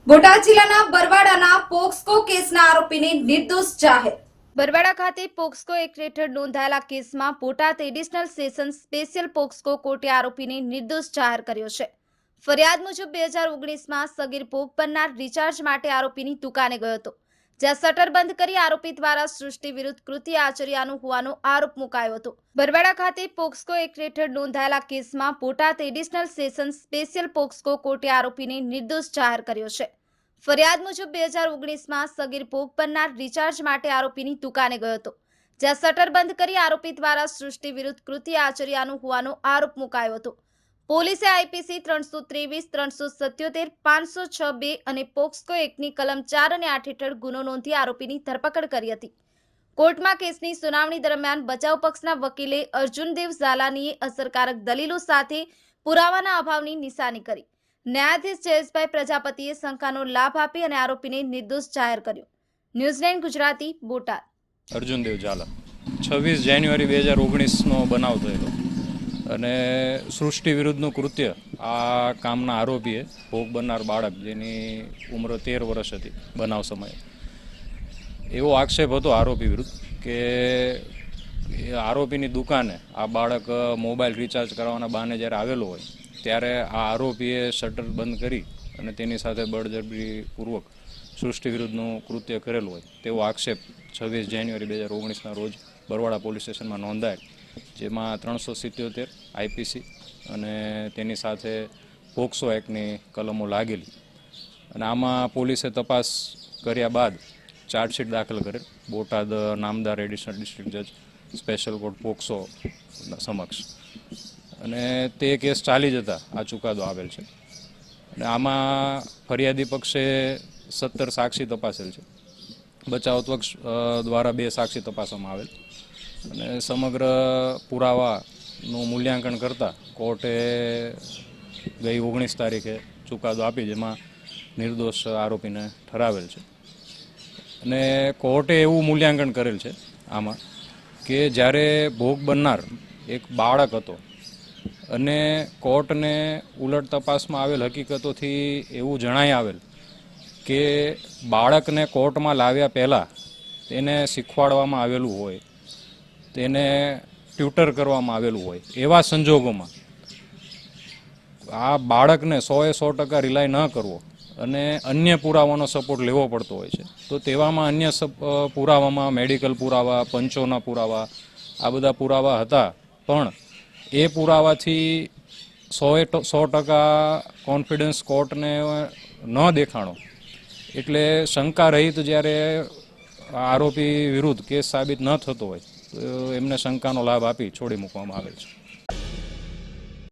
બોટાદ જિલ્લાના બરવાડાના પોક્સકો કેસના આરોપીને નિર્દોષ જાહેર. બરવાડા ખાતે પોક્સકો એક્ટ હેઠળ નોંધાયેલા કેસમાં બોટાદ એડિશનલ સેશન સ્પેશિયલ પોક્સકો કોર્ટે આરોપીને નિર્દોષ જાહેર કર્યો છે. ફરિયાદ મુજબ 2019માં સગીર ભોગ બનનાર રિચાર્જ માટે આરોપીની દુકાને ગયો હતો, જ્યાં શટર બંધ કરી આરોપી દ્વારા સૃષ્ટિ વિરુદ્ધ કૃત્ય આચર્યાનું હોવાનો આરોપ મુકાયો હતો. બરવાડા ખાતે પોક્સકો એક્ટ હેઠળ નોંધાયેલા કેસમાં બોટાદ એડિશનલ સેશન સ્પેશિયલ પોક્સકો કોર્ટે આરોપીને નિર્દોષ જાહેર કર્યો છે. ફરિયાદ મુજબ 2019માં સગીર ભોગ બનનાર રિચાર્જ માટે આરોપીની દુકાને ગયો હતો, જ્યાં શટર બંધ કરી આરોપી દ્વારા સૃષ્ટિ વિરુદ્ધ કૃત્ય આચર્યાનું હોવાનો આરોપ મુકાયો હતો. પોલીસે આઈપીસી 323, 377, 506(2) અને પોક્સકો એક્ટની કલમ 4 અને 8 હેઠળ ગુનો નોંધી આરોપીની ધરપકડ કરી હતી. કોર્ટમાં કેસની સુનાવણી દરમિયાન બચાવ પક્ષના વકીલે અર્જુનદેવ ઝાલાનીએ અસરકારક દલીલો સાથે પુરાવાના અભાવની નિશાની કરી. ન્યાયાધીશ જયેશભાઈ પ્રજાપતિએ શંકાનો લાભ આપી અને આરોપીને નિર્દોષ જાહેર કર્યો. ન્યૂઝ9 ગુજરાતી, બોટાદ. અર્જુનદેવ ઝાલા 26 જાન્યુઆરી 2019નો બનાવ થયેલો અને સૃષ્ટિ વિરુદ્ધનું કૃત્ય આ કામના આરોપીએ ભોગ બનનાર બાળક જેની ઉંમર 13 વર્ષ હતી બનાવ સમયે, એવો આક્ષેપ હતો આરોપી વિરુદ્ધ કે આરોપીની દુકાને આ બાળક મોબાઈલ રિચાર્જ કરવાના બહાને જ્યારે આવેલો હોય ત્યારે આ આરોપીએ શટર બંધ કરી અને તેની સાથે બળજબરીપૂર્વક સૃષ્ટિ વિરુદ્ધનું કૃત્ય કરેલું હોય તેવો આક્ષેપ 26 જાન્યુઆરી 2019ના રોજ બરવાડા પોલીસ સ્ટેશનમાં નોંધાયેલ, જેમાં 377 આઈપીસી અને તેની સાથે પોક્સો એક્ટની કલમો લાગેલી અને આમાં પોલીસે તપાસ કર્યા બાદ ચાર્જશીટ દાખલ કરેલ બોટાદ નામદાર એડિશનલ ડિસ્ટ્રિક્ટ જજ સ્પેશિયલ કોર્ટ પોક્સો સમક્ષ, અને તે કેસ ચાલી જતા આ ચુકાદો આવેલ છે. અને આમાં ફરિયાદી પક્ષે 17 સાક્ષી તપાસેલ છે. બચાવ પક્ષ દ્વારા 2 સાક્ષી તપાસવામાં આવેલ અને સમગ્ર પુરાવાનું મૂલ્યાંકન કરતાં કોર્ટે ગઈ 19 તારીખે ચુકાદો આપી, જેમાં નિર્દોષ આરોપીને ઠરાવેલ છે. અને કોર્ટે એવું મૂલ્યાંકન કરેલ છે આમાં કે જ્યારે ભોગ બનનાર એક બાળક હતો અને કોર્ટને ઉલટ તપાસમાં આવેલ હકીકતોથી એવું જણાઈ આવેલ કે બાળકને કોર્ટમાં લાવ્યા પહેલાં તેને શીખવાડવામાં આવેલું હોય, તેને ટ્યુટર કરવામાં આવેલું હોય, એવા સંજોગોમાં આ બાળકને 100% રિલાય ન કરવો અને અન્ય પુરાવાનો સપોર્ટ લેવો પડતો હોય છે. તો તેવામાં અન્ય પુરાવામાં મેડિકલ પુરાવા, પંચોના પુરાવા, આ બધા પુરાવા હતા, પણ એ પુરાવાથી 100% કોન્ફિડન્સ કોર્ટને ન દેખાણો, એટલે શંકા રહિત જ્યારે આરોપી વિરુદ્ધ કેસ સાબિત ન થતો હોય તો એમને શંકાનો લાભ આપી છોડી મૂકવામાં આવે છે.